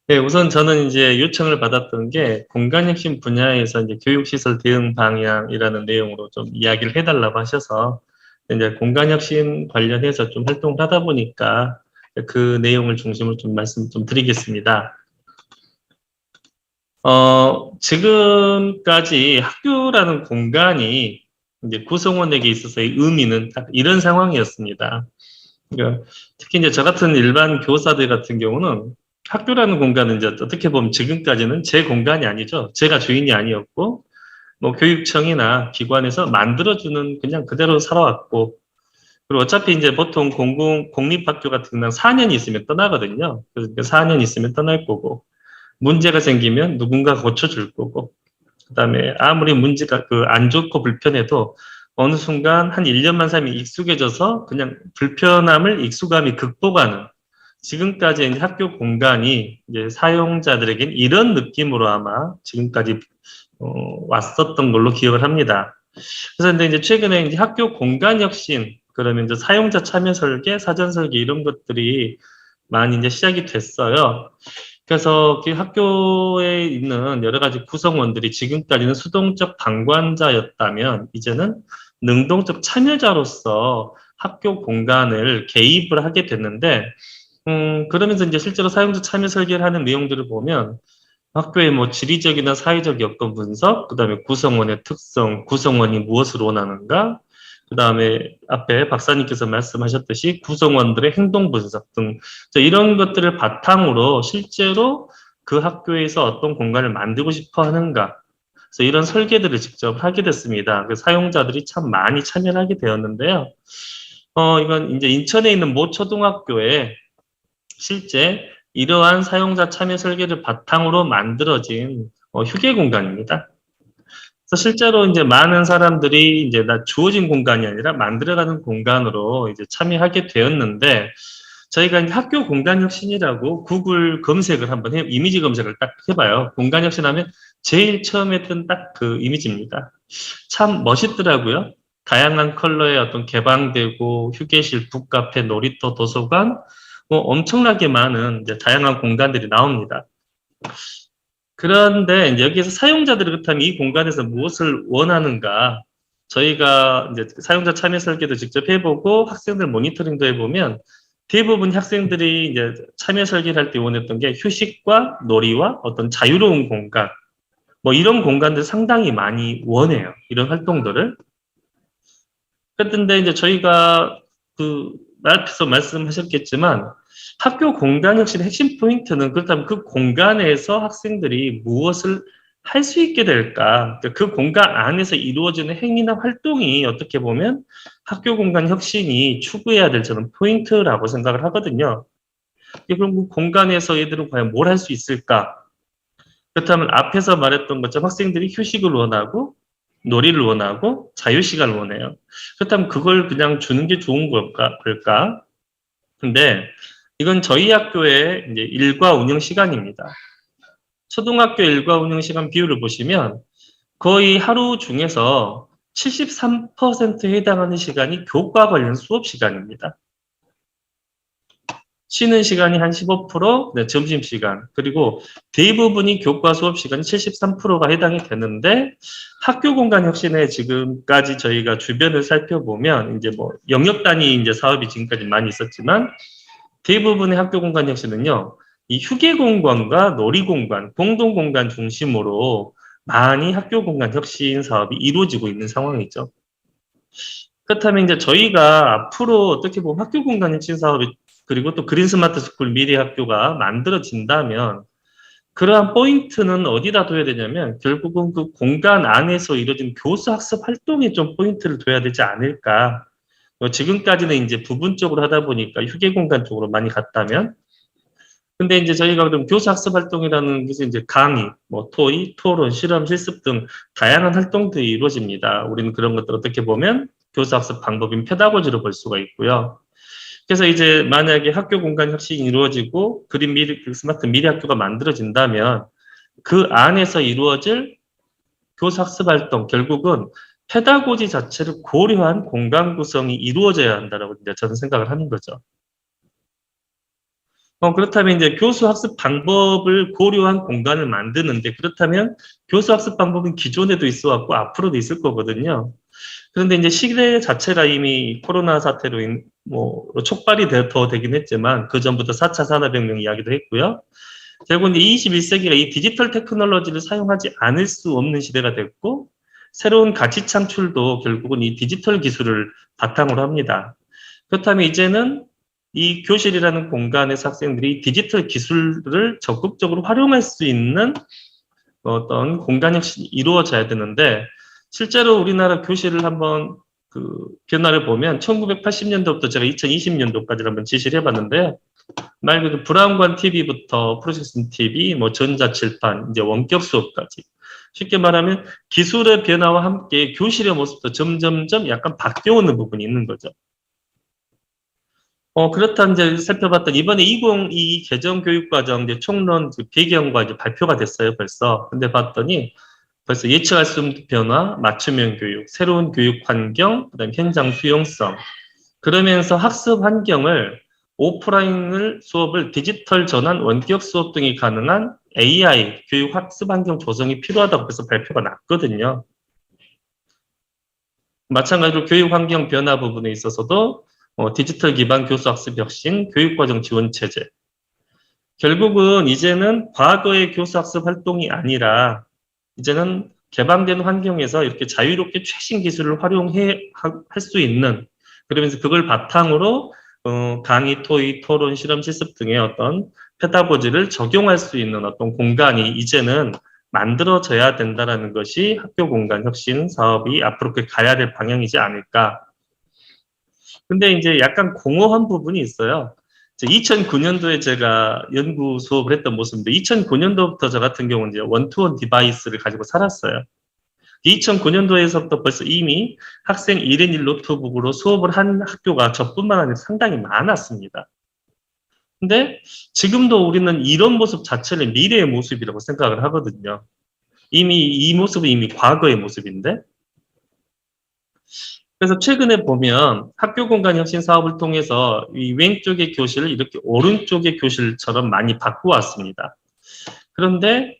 네, 우선 저는 이제 요청을 받았던 게 공간혁신 분야에서 이제 교육시설 대응 방향이라는 내용으로 좀 이야기를 해달라고 하셔서 이제 공간혁신 관련해서 좀 활동을 하다 보니까 그 내용을 중심으로 좀 말씀 좀 드리겠습니다. 지금까지 학교라는 공간이 이제 구성원에게 있어서의 의미는 딱 이런 상황이었습니다. 그러니까 특히 이제 저 같은 일반 교사들 같은 경우는 학교라는 공간은 이제 어떻게 보면 지금까지는 제 공간이 아니죠. 제가 주인이 아니었고, 뭐 교육청이나 기관에서 만들어주는 그냥 그대로 살아왔고, 그리고 어차피 이제 보통 공립학교 같은 경우는 4년 있으면 떠나거든요. 그래서 4년 있으면 떠날 거고, 문제가 생기면 누군가 고쳐줄 거고, 그다음에 아무리 문제가 안 좋고 불편해도 어느 순간 한 1년만 살면 익숙해져서 그냥 불편함을 익숙함이 극복하는 지금까지 이제 학교 공간이 이제 사용자들에겐 이런 느낌으로 아마 지금까지 왔었던 걸로 기억을 합니다. 그래서 근데 이제 최근에 이제 학교 공간 혁신 그러면 이제 사용자 참여 설계, 사전 설계 이런 것들이 많이 이제 시작이 됐어요. 그래서 그 학교에 있는 여러 가지 구성원들이 지금까지는 수동적 방관자였다면 이제는 능동적 참여자로서 학교 공간을 개입을 하게 됐는데, 그러면서 이제 실제로 사용자 참여 설계를 하는 내용들을 보면 학교의 뭐 지리적이나 사회적 여건 분석, 그다음에 구성원의 특성, 구성원이 무엇을 원하는가, 그다음에 앞에 박사님께서 말씀하셨듯이 구성원들의 행동 분석 등 이런 것들을 바탕으로 실제로 그 학교에서 어떤 공간을 만들고 싶어 하는가, 그래서 이런 설계들을 직접 하게 됐습니다. 그 사용자들이 참 많이 참여를 하게 되었는데요. 이건 이제 인천에 있는 모 초등학교에 실제 이러한 사용자 참여 설계를 바탕으로 만들어진 휴게 공간입니다. 그래서 실제로 이제 많은 사람들이 이제 나 주어진 공간이 아니라 만들어가는 공간으로 이제 참여하게 되었는데 저희가 이제 학교 공간혁신이라고 구글 검색을 한번 이미지 검색을 딱 해봐요. 공간혁신하면 제일 처음에 뜬 딱 그 이미지입니다. 참 멋있더라고요. 다양한 컬러의 어떤 개방되고 휴게실, 북카페, 놀이터, 도서관, 뭐 엄청나게 많은 이제 다양한 공간들이 나옵니다. 그런데 이제 여기에서 사용자들이 그렇다면 이 공간에서 무엇을 원하는가? 저희가 이제 사용자 참여 설계도 직접 해보고 학생들 모니터링도 해보면 대부분 학생들이 이제 참여 설계를 할 때 원했던 게 휴식과 놀이와 어떤 자유로운 공간, 뭐 이런 공간들 상당히 많이 원해요. 이런 활동들을. 그런데 이제 저희가 그 앞에서 말씀하셨겠지만 학교 공간 혁신의 핵심 포인트는 그렇다면 그 공간에서 학생들이 무엇을 할 수 있게 될까? 그러니까 그 공간 안에서 이루어지는 행위나 활동이 어떻게 보면 학교 공간 혁신이 추구해야 될 저는 포인트라고 생각을 하거든요. 그럼 그 공간에서 얘들은 과연 뭘 할 수 있을까? 그렇다면 앞에서 말했던 것처럼 학생들이 휴식을 원하고 놀이를 원하고 자유시간을 원해요. 그렇다면 그걸 그냥 주는 게 좋은 걸까? 근데 이건 저희 학교의 이제 일과 운영 시간입니다. 초등학교 일과 운영 시간 비율을 보시면 거의 하루 중에서 73%에 해당하는 시간이 교과 관련 수업 시간입니다. 쉬는 시간이 한 15%, 네, 점심시간, 그리고 대부분이 교과 수업 시간이 73%가 해당이 되는데 학교 공간 혁신에 지금까지 저희가 주변을 살펴보면 이제 뭐 영역 단위 이제 사업이 지금까지 많이 있었지만 대부분의 학교 공간 혁신은요, 이 휴게 공간과 놀이 공간, 공동 공간 중심으로 많이 학교 공간 혁신 사업이 이루어지고 있는 상황이죠. 그렇다면 이제 저희가 앞으로 어떻게 보면 학교 공간 혁신 사업이 그리고 또 그린 스마트 스쿨 미래 학교가 만들어진다면 그러한 포인트는 어디다 둬야 되냐면 결국은 그 공간 안에서 이루어진 교수 학습 활동에 좀 포인트를 둬야 되지 않을까. 지금까지는 이제 부분적으로 하다 보니까 휴게 공간 쪽으로 많이 갔다면 근데 이제 저희가 그럼 교수 학습 활동이라는 것이 이제 강의, 뭐 토의, 토론, 실험, 실습 등 다양한 활동들이 이루어집니다. 우리는 그런 것들 어떻게 보면 교수 학습 방법인 페다고지로 볼 수가 있고요. 그래서 이제 만약에 학교 공간 혁신이 이루어지고 그린 미래, 스마트 미래 학교가 만들어진다면 그 안에서 이루어질 교수 학습 활동 결국은 페다고지 자체를 고려한 공간 구성이 이루어져야 한다라고 이제 저는 생각을 하는 거죠. 그렇다면 이제 교수 학습 방법을 고려한 공간을 만드는데, 그렇다면 교수 학습 방법은 기존에도 있어 왔고 앞으로도 있을 거거든요. 그런데 이제 시대 자체가 이미 코로나 사태로 촉발이 더 되긴 했지만, 그 전부터 4차 산업혁명 이야기도 했고요. 결국은 21세기가 이 디지털 테크놀로지를 사용하지 않을 수 없는 시대가 됐고, 새로운 가치 창출도 결국은 이 디지털 기술을 바탕으로 합니다. 그렇다면 이제는 이 교실이라는 공간에서 학생들이 디지털 기술을 적극적으로 활용할 수 있는 어떤 공간 혁신이 이루어져야 되는데, 실제로 우리나라 교실을 한번 그 변화를 보면 1980년도부터 제가 2020년도까지 한번 지시를 해봤는데, 말 그대로 브라운관 TV부터 프로젝션 TV, 전자칠판, 이제 원격 수업까지. 쉽게 말하면 기술의 변화와 함께 교실의 모습도 점점점 약간 바뀌어오는 부분이 있는 거죠. 그렇다 이제 살펴봤더니 이번에 2022 개정교육과정 이제 총론 배경과 이제 발표가 됐어요, 벌써. 근데 봤더니 벌써 예측할 수 없는 변화, 맞춤형 교육, 새로운 교육 환경, 그다음 현장 수용성. 그러면서 학습 환경을 오프라인을 수업을 디지털 전환, 원격 수업 등이 가능한 AI 교육 학습 환경 조성이 필요하다고 해서 발표가 났거든요. 마찬가지로 교육 환경 변화 부분에 있어서도 디지털 기반 교수 학습 혁신, 교육과정 지원 체제. 결국은 이제는 과거의 교수 학습 활동이 아니라 이제는 개방된 환경에서 이렇게 자유롭게 최신 기술을 활용할 수 있는, 그러면서 그걸 바탕으로 강의, 토의, 토론, 실험, 실습 등의 어떤 페다고지를 적용할 수 있는 어떤 공간이 이제는 만들어져야 된다는 것이 학교 공간 혁신 사업이 앞으로 가야 될 방향이지 않을까. 근데 이제 약간 공허한 부분이 있어요. 2009년도에 제가 연구 수업을 했던 모습인데, 2009년도부터 저 같은 경우는 이제 원투원 디바이스를 가지고 살았어요. 2009년도에서부터 벌써 이미 학생 1인 1 노트북으로 수업을 한 학교가 저뿐만 아니라 상당히 많았습니다. 근데 지금도 우리는 이런 모습 자체를 미래의 모습이라고 생각을 하거든요. 이미 이 모습은 이미 과거의 모습인데, 그래서 최근에 보면 학교 공간 혁신 사업을 통해서 이 왼쪽의 교실을 이렇게 오른쪽의 교실처럼 많이 바꾸었습니다. 그런데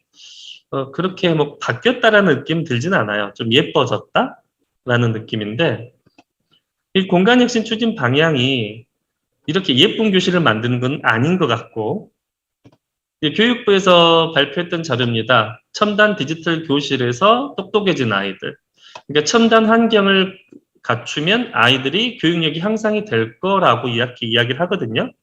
그렇게 바뀌었다라는 느낌 들진 않아요. 좀 예뻐졌다라는 느낌인데, 이 공간 혁신 추진 방향이 이렇게 예쁜 교실을 만드는 건 아닌 것 같고, 교육부에서 발표했던 자료입니다. 첨단 디지털 교실에서 똑똑해진 아이들. 그러니까 첨단 환경을 갖추면 아이들이 교육력이 향상이 될 거라고 이렇게 이야기를 하거든요.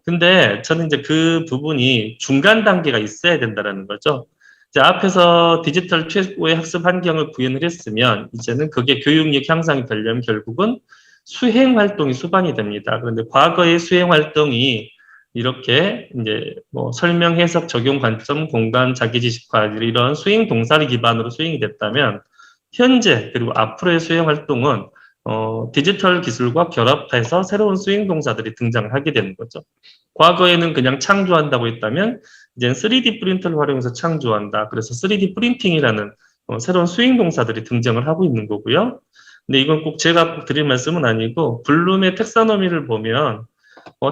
근데 저는 이제 그 부분이 중간 단계가 있어야 된다는 거죠. 이제 앞에서 디지털 최고의 학습 환경을 구현을 했으면 이제는 그게 교육력 향상이 되려면 결국은 수행 활동이 수반이 됩니다. 그런데 과거의 수행 활동이 이렇게 이제 설명, 해석, 적용, 관점, 공간, 자기지식화 이런 수행 동사를 기반으로 수행이 됐다면, 현재 그리고 앞으로의 수행 활동은 디지털 기술과 결합해서 새로운 수행 동사들이 등장을 하게 되는 거죠. 과거에는 그냥 창조한다고 했다면 이제는 3D 프린터를 활용해서 창조한다. 그래서 3D 프린팅이라는 새로운 수행 동사들이 등장을 하고 있는 거고요. 근데 이건 꼭 제가 꼭 드릴 말씀은 아니고, 블룸의 텍사노미를 보면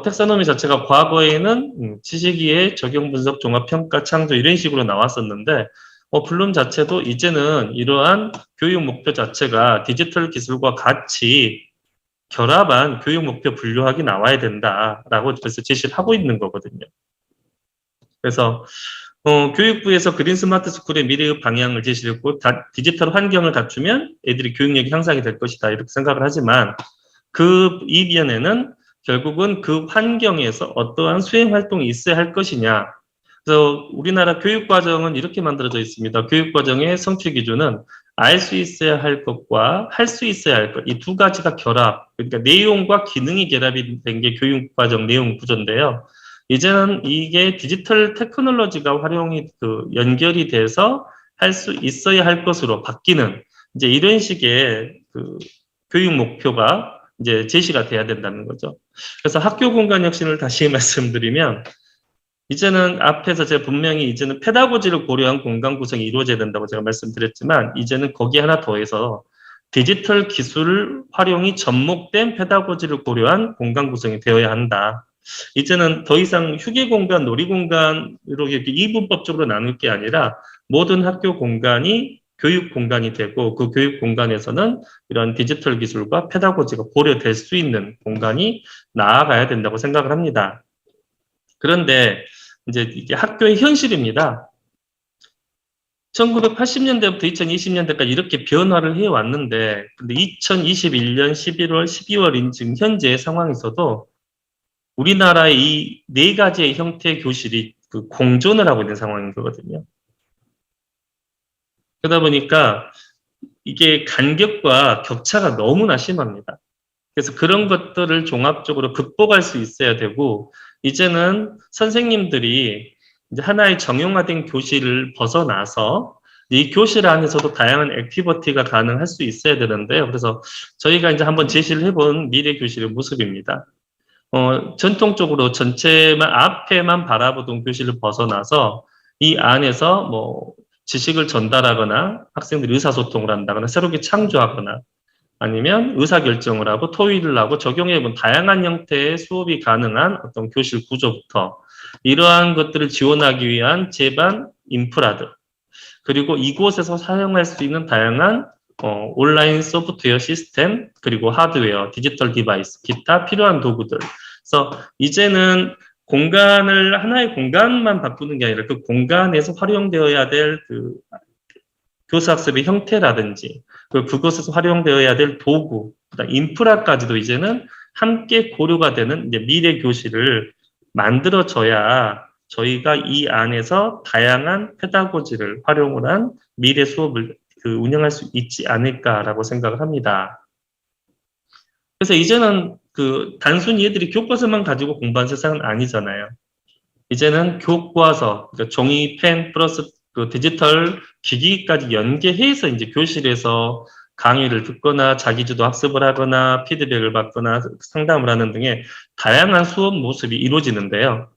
텍사노미 자체가 과거에는 지식이해, 적용, 분석, 종합, 평가, 창조 이런 식으로 나왔었는데, 블룸 자체도 이제는 이러한 교육 목표 자체가 디지털 기술과 같이 결합한 교육 목표 분류학이 나와야 된다라고 그래서 제시를 하고 있는 거거든요. 그래서 교육부에서 그린 스마트 스쿨의 미래의 방향을 제시를 했고, 디지털 환경을 갖추면 애들이 교육력이 향상이 될 것이다 이렇게 생각을 하지만, 그 이면에는 결국은 그 환경에서 어떠한 수행 활동이 있어야 할 것이냐. 그래서 우리나라 교육과정은 이렇게 만들어져 있습니다. 교육과정의 성취 기준은 알 수 있어야 할 것과 할 수 있어야 할 것, 이 두 가지가 결합, 그러니까 내용과 기능이 결합이 된 게 교육과정 내용 구조인데요. 이제는 이게 디지털 테크놀로지가 활용이 연결이 돼서 할 수 있어야 할 것으로 바뀌는, 이제 이런 식의 교육 목표가 이제 제시가 돼야 된다는 거죠. 그래서 학교 공간 혁신을 다시 말씀드리면, 이제는 앞에서 제가 분명히 이제는 페다고지를 고려한 공간 구성이 이루어져야 된다고 제가 말씀드렸지만, 이제는 거기에 하나 더해서 디지털 기술 활용이 접목된 페다고지를 고려한 공간 구성이 되어야 한다. 이제는 더 이상 휴게 공간, 놀이 공간으로 이렇게 이분법적으로 나눌 게 아니라 모든 학교 공간이 교육 공간이 되고 그 교육 공간에서는 이런 디지털 기술과 페다고지가 고려될 수 있는 공간이 나아가야 된다고 생각을 합니다. 그런데 이제 이게 학교의 현실입니다. 1980년대부터 2020년대까지 이렇게 변화를 해왔는데, 근데 2021년 11월, 12월인 지금 현재의 상황에서도 우리나라의 이 네 가지의 형태의 교실이 그 공존을 하고 있는 상황인 거거든요. 그러다 보니까 이게 간격과 격차가 너무나 심합니다. 그래서 그런 것들을 종합적으로 극복할 수 있어야 되고, 이제는 선생님들이 이제 하나의 정형화된 교실을 벗어나서 이 교실 안에서도 다양한 액티비티가 가능할 수 있어야 되는데요. 그래서 저희가 이제 한번 제시를 해본 미래 교실의 모습입니다. 전통적으로 전체만 앞에만 바라보던 교실을 벗어나서 이 안에서 뭐 지식을 전달하거나 학생들이 의사소통을 한다거나 새롭게 창조하거나 아니면 의사결정을 하고 토의를 하고 적용해본 다양한 형태의 수업이 가능한 어떤 교실 구조부터 이러한 것들을 지원하기 위한 제반 인프라들 그리고 이곳에서 사용할 수 있는 다양한 온라인 소프트웨어 시스템 그리고 하드웨어, 디지털 디바이스, 기타 필요한 도구들. 그래서 이제는 공간을 하나의 공간만 바꾸는 게 아니라 그 공간에서 활용되어야 될 그 교수학습의 형태라든지 그곳에서 활용되어야 될 도구, 그다음 인프라까지도 이제는 함께 고려가 되는 이제 미래 교실을 만들어져야 저희가 이 안에서 다양한 페다고지를 활용을 한 미래 수업을 운영할 수 있지 않을까라고 생각을 합니다. 그래서 이제는 단순히 얘들이 교과서만 가지고 공부한 세상은 아니잖아요. 이제는 교과서, 그러니까 종이, 펜 플러스 디지털 기기까지 연계해서 이제 교실에서 강의를 듣거나 자기주도 학습을 하거나 피드백을 받거나 상담을 하는 등의 다양한 수업 모습이 이루어지는데요.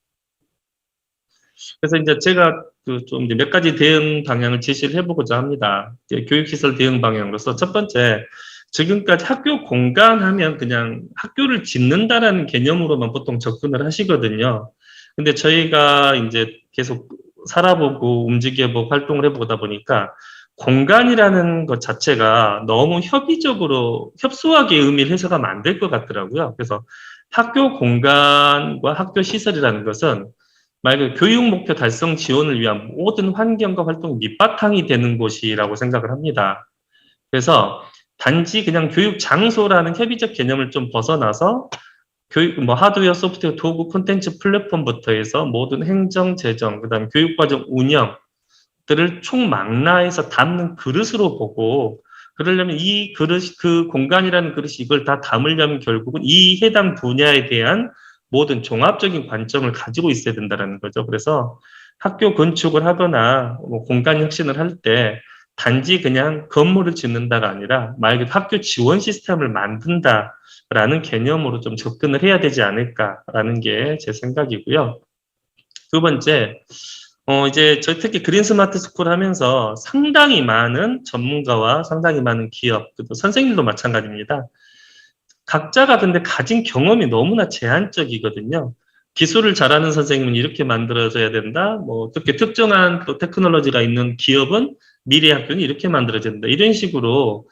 그래서 이제 제가 좀 이제 몇 가지 대응 방향을 제시를 해보고자 합니다. 교육시설 대응 방향으로서 첫 번째, 지금까지 학교 공간 하면 그냥 학교를 짓는다라는 개념으로만 보통 접근을 하시거든요. 근데 저희가 이제 계속 살아보고 움직여보고 활동을 해보다 보니까 공간이라는 것 자체가 너무 협의적으로 협소하게 의미를 해석하면 안 될 것 같더라고요. 그래서 학교 공간과 학교 시설이라는 것은 말 그대로 교육 목표 달성 지원을 위한 모든 환경과 활동 밑바탕이 되는 곳이라고 생각을 합니다. 그래서 단지 그냥 교육 장소라는 협의적 개념을 좀 벗어나서 교육, 하드웨어, 소프트웨어, 도구, 콘텐츠 플랫폼부터 해서 모든 행정, 재정, 그 다음에 교육과정 운영들을 총망라해서 담는 그릇으로 보고, 그러려면 이 그릇, 그 공간이라는 그릇이 이걸 다 담으려면 결국은 이 해당 분야에 대한 모든 종합적인 관점을 가지고 있어야 된다는 거죠. 그래서 학교 건축을 하거나 공간 혁신을 할 때 단지 그냥 건물을 짓는다가 아니라 말 그대로 학교 지원 시스템을 만든다라는 개념으로 좀 접근을 해야 되지 않을까라는 게 제 생각이고요. 두 번째, 이제 저희 특히 그린 스마트 스쿨 하면서 상당히 많은 전문가와 상당히 많은 기업, 또 선생님도 마찬가지입니다. 각자가 근데 가진 경험이 너무나 제한적이거든요. 기술을 잘하는 선생님은 이렇게 만들어져야 된다. 어떻게 특정한 또 테크놀로지가 있는 기업은 미래 학교는 이렇게 만들어져야 된다. 이런 식으로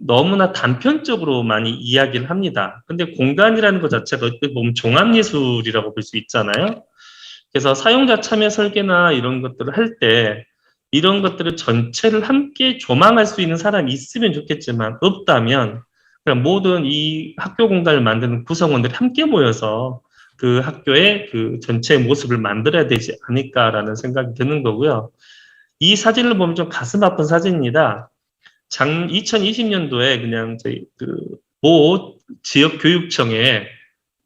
너무나 단편적으로 많이 이야기를 합니다. 근데 공간이라는 것 자체가 어떻게 보면 종합예술이라고 볼 수 있잖아요. 그래서 사용자 참여 설계나 이런 것들을 할 때 이런 것들을 전체를 함께 조망할 수 있는 사람이 있으면 좋겠지만 없다면 그냥 모든 이 학교 공간을 만드는 구성원들이 함께 모여서 그 학교의 그 전체의 모습을 만들어야 되지 않을까라는 생각이 드는 거고요. 이 사진을 보면 좀 가슴 아픈 사진입니다. 2020년도에 그냥 저희 모 지역 교육청에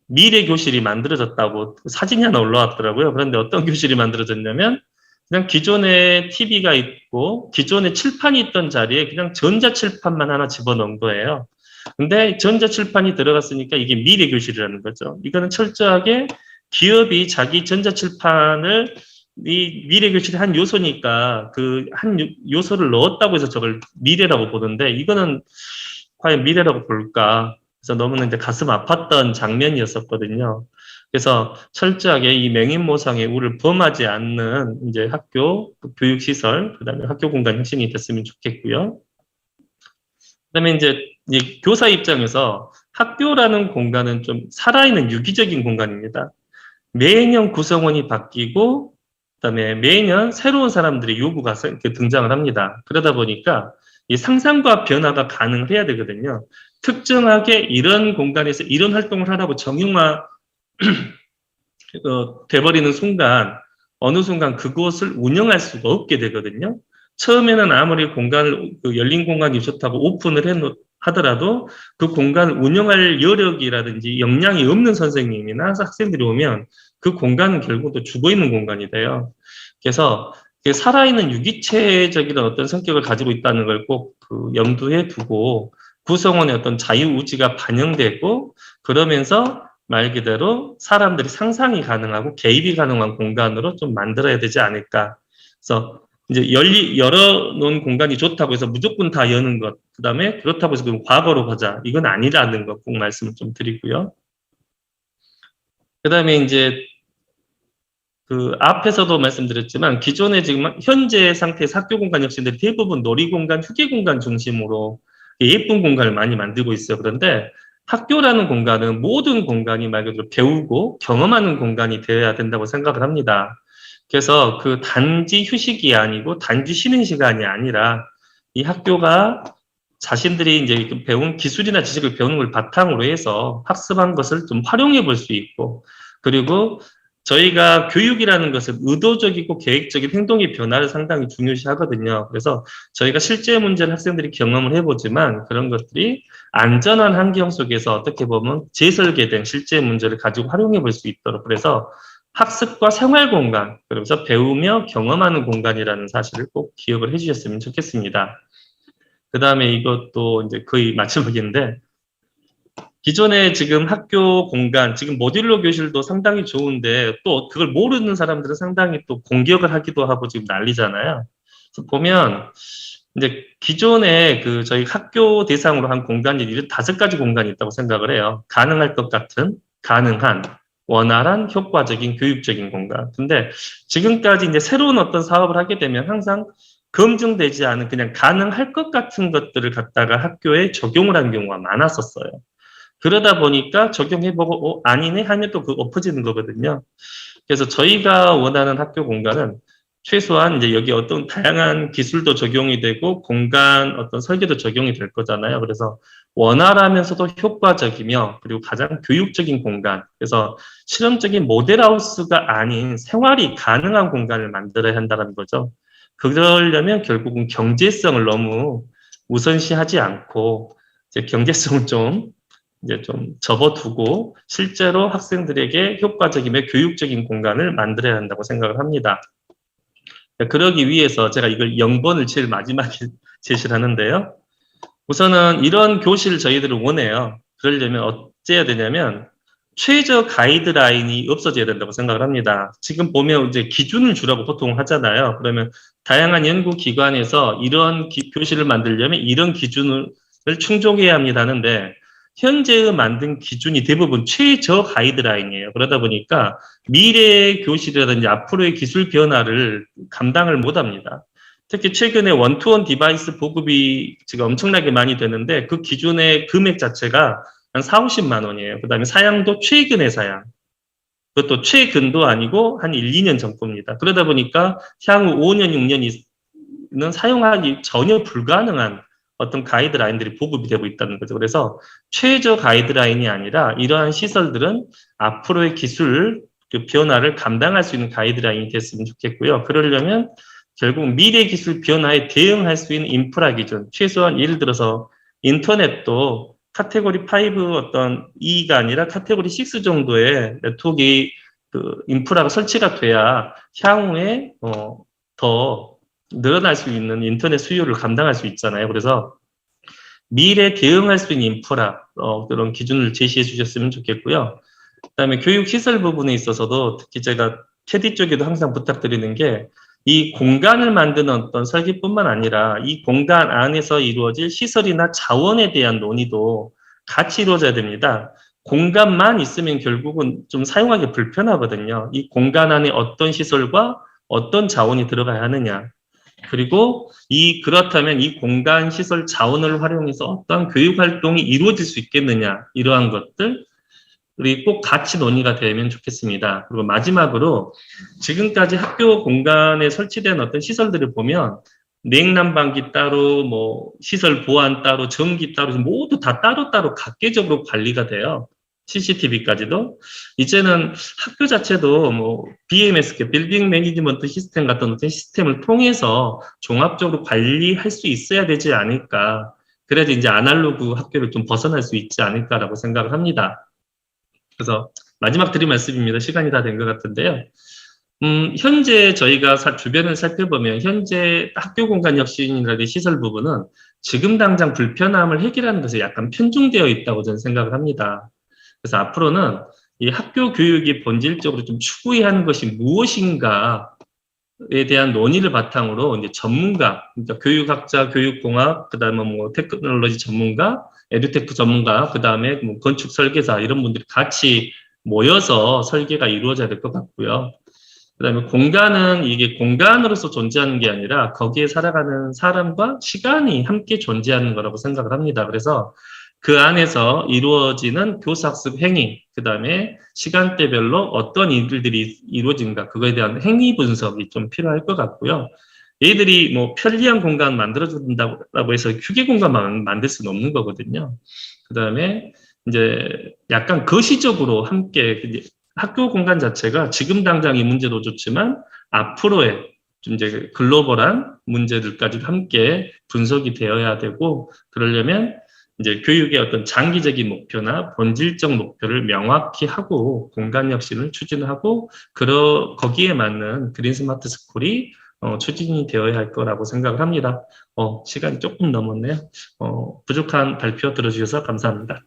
미래 교실이 만들어졌다고 사진이 하나 올라왔더라고요. 그런데 어떤 교실이 만들어졌냐면 그냥 기존에 TV가 있고 기존에 칠판이 있던 자리에 그냥 전자칠판만 하나 집어넣은 거예요. 근데 전자칠판이 들어갔으니까 이게 미래 교실이라는 거죠. 이거는 철저하게 기업이 자기 전자칠판을 이 미래 교실의 한 요소니까 그 한 요소를 넣었다고 해서 저걸 미래라고 보는데 이거는 과연 미래라고 볼까? 그래서 너무나 이제 가슴 아팠던 장면이었었거든요. 그래서 철저하게 이 명인모성의 우를 범하지 않는 이제 학교, 교육시설, 그다음에 학교 공간 혁신이 됐으면 좋겠고요. 그다음에 이제 교사 입장에서 학교라는 공간은 좀 살아있는 유기적인 공간입니다. 매년 구성원이 바뀌고, 그다음에 매년 새로운 사람들의 요구가 이렇게 등장을 합니다. 그러다 보니까 이 상상과 변화가 가능해야 되거든요. 특정하게 이런 공간에서 이런 활동을 하라고 정형화 돼버리는 순간 어느 순간 그곳을 운영할 수가 없게 되거든요. 처음에는 아무리 공간을 열린 공간이 좋다고 오픈을 하더라도 그 공간을 운영할 여력이라든지 역량이 없는 선생님이나 학생들이 오면 그 공간은 결국 또 죽어 있는 공간이 돼요. 그래서 살아있는 유기체적인 어떤 성격을 가지고 있다는 걸 꼭 그 염두에 두고 구성원의 어떤 자유의지가 반영되고 그러면서 말 그대로 사람들이 상상이 가능하고 개입이 가능한 공간으로 좀 만들어야 되지 않을까. 그래서 이제 열어놓은 공간이 좋다고 해서 무조건 다 여는 것, 그 다음에 그렇다고 해서 그럼 과거로 가자. 이건 아니라는 것 꼭 말씀을 좀 드리고요. 그 다음에 이제 그 앞에서도 말씀드렸지만 기존에 지금 현재 상태에서 학교 공간 혁신들이 대부분 놀이공간, 휴게공간 중심으로 예쁜 공간을 많이 만들고 있어요. 그런데 학교라는 공간은 모든 공간이 말 그대로 배우고 경험하는 공간이 되어야 된다고 생각을 합니다. 그래서 그 단지 휴식이 아니고 단지 쉬는 시간이 아니라 이 학교가 자신들이 이제 배운 기술이나 지식을 배우는 걸 바탕으로 해서 학습한 것을 좀 활용해 볼 수 있고 그리고 저희가 교육이라는 것은 의도적이고 계획적인 행동의 변화를 상당히 중요시 하거든요. 그래서 저희가 실제 문제를 학생들이 경험을 해보지만 그런 것들이 안전한 환경 속에서 어떻게 보면 재설계된 실제 문제를 가지고 활용해 볼 수 있도록 그래서 학습과 생활 공간, 그러면서 배우며 경험하는 공간이라는 사실을 꼭 기억을 해주셨으면 좋겠습니다. 그 다음에 이것도 이제 거의 마지막인데, 기존에 지금 학교 공간, 지금 모듈러 교실도 상당히 좋은데, 또 그걸 모르는 사람들은 상당히 또 공격을 하기도 하고 지금 난리잖아요. 그래서 보면, 이제 기존에 그 저희 학교 대상으로 한 공간이 이런 5가지 공간이 있다고 생각을 해요. 가능할 것 같은, 가능한, 원활한, 효과적인, 교육적인 공간. 근데 지금까지 이제 새로운 어떤 사업을 하게 되면 항상 검증되지 않은 그냥 가능할 것 같은 것들을 갖다가 학교에 적용을 한 경우가 많았었어요. 그러다 보니까 적용해보고, 아니네 하면 또 그 엎어지는 거거든요. 그래서 저희가 원하는 학교 공간은 최소한 이제 여기 어떤 다양한 기술도 적용이 되고 공간 어떤 설계도 적용이 될 거잖아요. 그래서 원활하면서도 효과적이며 그리고 가장 교육적인 공간. 그래서 실험적인 모델하우스가 아닌 생활이 가능한 공간을 만들어야 한다는 거죠. 그러려면 결국은 경제성을 너무 우선시하지 않고 이제 경제성을 이제 좀 접어두고 실제로 학생들에게 효과적이며 교육적인 공간을 만들어야 한다고 생각을 합니다. 그러기 위해서 제가 이걸 0번을 제일 마지막에 제시를 하는데요. 우선은 이런 교실을 저희들은 원해요. 그러려면 어째야 되냐면 최저 가이드라인이 없어져야 된다고 생각을 합니다. 지금 보면 이제 기준을 주라고 보통 하잖아요. 그러면 다양한 연구기관에서 이런 교실을 만들려면 이런 기준을 충족해야 합니다 하는데 현재 만든 기준이 대부분 최저 가이드라인이에요. 그러다 보니까 미래의 교실이라든지 앞으로의 기술 변화를 감당을 못합니다. 특히 최근에 원투원 디바이스 보급이 지금 엄청나게 많이 되는데 그 기준의 금액 자체가 한 4, 50만 원이에요. 그 다음에 사양도 최근의 사양. 그것도 최근도 아니고 한 1, 2년 전 겁니다. 그러다 보니까 향후 5년, 6년은 사용하기 전혀 불가능한 어떤 가이드라인들이 보급이 되고 있다는 거죠. 그래서 최저 가이드라인이 아니라 이러한 시설들은 앞으로의 기술 변화를 감당할 수 있는 가이드라인이 됐으면 좋겠고요. 그러려면 결국 미래 기술 변화에 대응할 수 있는 인프라 기준, 최소한 예를 들어서 인터넷도 카테고리 5 어떤 2가 아니라 카테고리 6 정도의 네트워크 그 인프라가 설치가 돼야 향후에 더 늘어날 수 있는 인터넷 수요를 감당할 수 있잖아요. 그래서 미래 대응할 수 있는 인프라 그런 기준을 제시해 주셨으면 좋겠고요. 그다음에 교육 시설 부분에 있어서도 특히 제가 캐디 쪽에도 항상 부탁드리는 게 이 공간을 만드는 어떤 설계뿐만 아니라 이 공간 안에서 이루어질 시설이나 자원에 대한 논의도 같이 이루어져야 됩니다. 공간만 있으면 결국은 좀 사용하기 불편하거든요. 이 공간 안에 어떤 시설과 어떤 자원이 들어가야 하느냐. 그리고 그렇다면 이 공간 시설 자원을 활용해서 어떤 교육 활동이 이루어질 수 있겠느냐. 이러한 것들. 그리고 꼭 같이 논의가 되면 좋겠습니다. 그리고 마지막으로 지금까지 학교 공간에 설치된 어떤 시설들을 보면 냉난방기 따로, 뭐 시설 보안 따로, 전기 따로 모두 다 따로따로 각계적으로 관리가 돼요. CCTV까지도. 이제는 학교 자체도 뭐 BMS, 빌딩 매니지먼트 시스템 같은 어떤 시스템을 통해서 종합적으로 관리할 수 있어야 되지 않을까. 그래야지 이제 아날로그 학교를 좀 벗어날 수 있지 않을까라고 생각을 합니다. 그래서 마지막 드릴 말씀입니다. 시간이 다 된 것 같은데요. 현재 저희가 주변을 살펴보면 현재 학교 공간 혁신이라든지 시설 부분은 지금 당장 불편함을 해결하는 것에 약간 편중되어 있다고 저는 생각을 합니다. 그래서 앞으로는 이 학교 교육이 본질적으로 좀 추구해야 하는 것이 무엇인가에 대한 논의를 바탕으로 이제 전문가, 그러니까 교육학자, 교육공학, 그다음에 뭐 테크놀로지 전문가, 에듀테크 전문가, 그다음에 뭐 건축 설계사 이런 분들이 같이 모여서 설계가 이루어져야 될 것 같고요. 그다음에 공간은 이게 공간으로서 존재하는 게 아니라 거기에 살아가는 사람과 시간이 함께 존재하는 거라고 생각을 합니다. 그래서 그 안에서 이루어지는 교사학습 행위, 그다음에 시간대별로 어떤 일들이 이루어진가 그거에 대한 행위 분석이 좀 필요할 것 같고요. 얘들이 뭐 편리한 공간 만들어준다고 해서 휴게 공간만 만들 수는 없는 거거든요. 그다음에 이제 약간 거시적으로 함께 학교 공간 자체가 지금 당장 이 문제도 좋지만 앞으로의 좀 이제 글로벌한 문제들까지 함께 분석이 되어야 되고 그러려면 이제 교육의 어떤 장기적인 목표나 본질적 목표를 명확히 하고 공간 혁신을 추진하고 거기에 맞는 그린 스마트 스쿨이 추진이 되어야 할 거라고 생각을 합니다. 시간이 조금 넘었네요. 부족한 발표 들어주셔서 감사합니다.